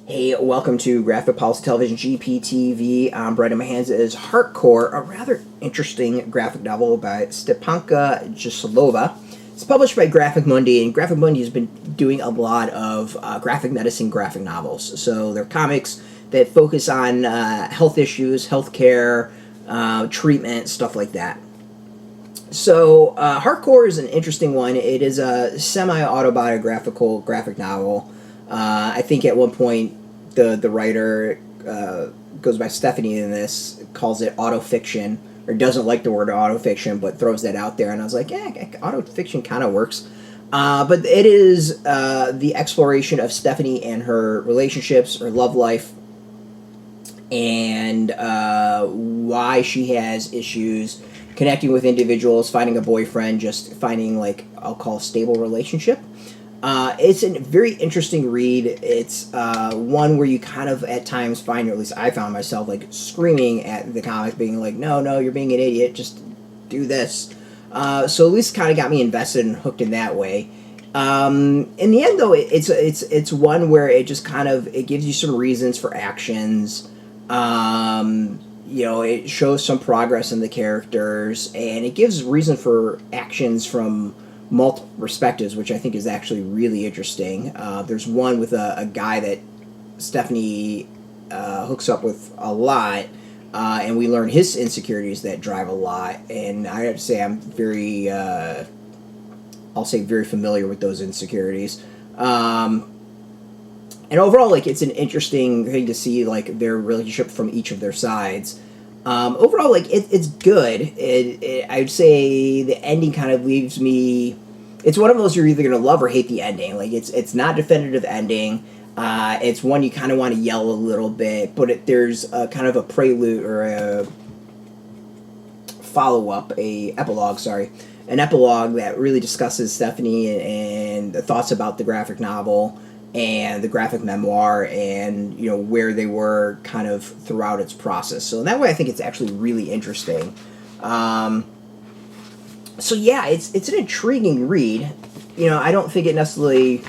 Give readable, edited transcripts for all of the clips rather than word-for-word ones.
Hey, welcome to Graphic Policy Television GPTV. I'm Brett. In my hands is Heartcore, a rather interesting graphic novel by Štěpánka Jislová. It's published by Graphic Mundi, and Graphic Mundi has been doing a lot of graphic medicine graphic novels. So they're comics that focus on health issues, healthcare, treatment, stuff like that. So Heartcore is an interesting one. It is a semi-autobiographical graphic novel. I think at one point the writer goes by Stephanie in this, calls it autofiction, or doesn't like the word autofiction, but throws that out there. And I was like, yeah, autofiction kind of works. But it is the exploration of Stephanie and her relationships, her love life, and why she has issues connecting with individuals, finding a boyfriend, just finding, like, I'll call a stable relationship. It's a very interesting read. It's one where you kind of at times find, or at least I found myself, like, screaming at the comic, being like, no, you're being an idiot, just do this. So at least kind of got me invested and hooked in that way. In the end, though, it's one where it just kind of, it gives you some reasons for actions. It shows some progress in the characters, and it gives reason for actions from multiple perspectives, which I think is actually really interesting. There's one with a guy that Stephanie hooks up with a lot, and we learn his insecurities that drive a lot, and I have to say I'm very, very familiar with those insecurities. And overall, like, it's an interesting thing to see, like, their relationship from each of their sides. Overall, like, it's good. I would say the ending kind of leaves me. It's one of those you're either gonna love or hate the ending. Like, it's not a definitive ending. It's one you kind of want to yell a little bit, but there's a kind of a prelude or a follow-up, an epilogue that really discusses Stephanie and the thoughts about the graphic novel and the graphic memoir, and where they were kind of throughout its process. So in that way, I think it's actually really interesting. So yeah, it's an intriguing read. I don't think it necessarily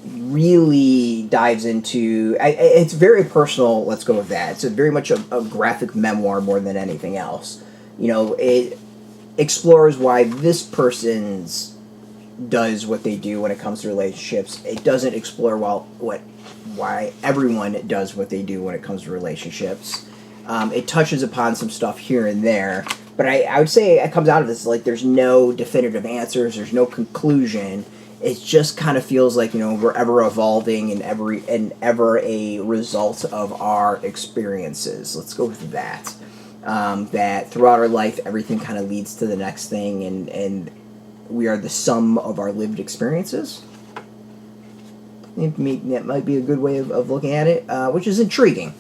really dives into. It's very personal. Let's go with that. It's very much a graphic memoir more than anything else. It explores why this person's does what they do when it comes to relationships. It doesn't explore why everyone does what they do when it comes to relationships. It touches upon some stuff here and there, but I would say it comes out of this like there's no definitive answers, there's no conclusion. It just kind of feels like we're ever evolving and ever a result of our experiences. Let's go with that. That throughout our life, everything kind of leads to the next thing, and we are the sum of our lived experiences. That might be a good way of looking at it, which is intriguing.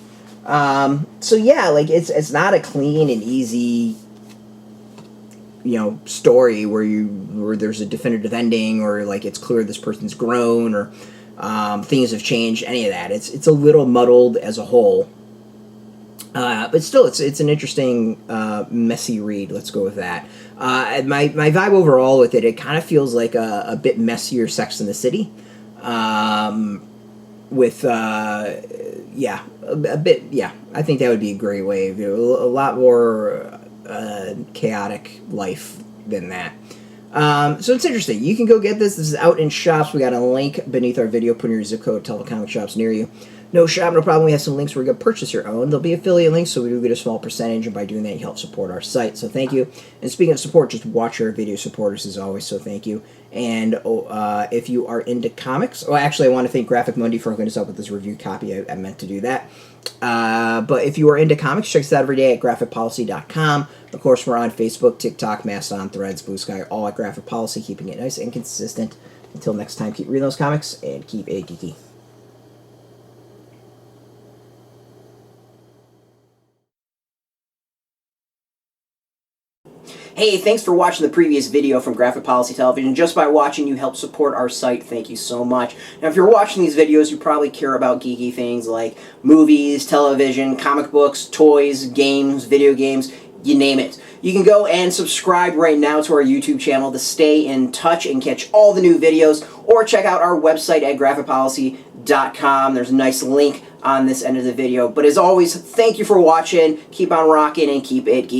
So yeah, like it's not a clean and easy, story where there's a definitive ending, or like it's clear this person's grown, or things have changed. Any of that, it's a little muddled as a whole. But still, it's an interesting, messy read. Let's go with that. My vibe overall with it kind of feels like a bit messier Sex and the City. With, a bit, yeah. I think that would be a great way of a lot more chaotic life than that. So it's interesting. You can go get this. This is out in shops. We got a link beneath our video. Put in your zip code. Tell the comic shops near you. No shop, no problem. We have some links where you can purchase your own. There'll be affiliate links, so we do get a small percentage, and by doing that, you help support our site. So thank you. And speaking of support, just watch our video supporters as always, so thank you. And if you are into comics, actually, I want to thank Graphic Mundi for hooking us up with this review copy. I meant to do that. But if you are into comics, check us out every day at graphicpolicy.com. Of course, we're on Facebook, TikTok, Mastodon, Threads, Blue Sky, all at Graphic Policy, keeping it nice and consistent. Until next time, keep reading those comics and keep it geeky. Hey, thanks for watching the previous video from Graphic Policy Television. Just by watching, you help support our site. Thank you so much. Now, if you're watching these videos, you probably care about geeky things like movies, television, comic books, toys, games, video games. you name it. You can go and subscribe right now to our YouTube channel to stay in touch and catch all the new videos, or check out our website at graphicpolicy.com. There's a nice link on this end of the video. But as always, thank you for watching. Keep on rocking and keep it geeky.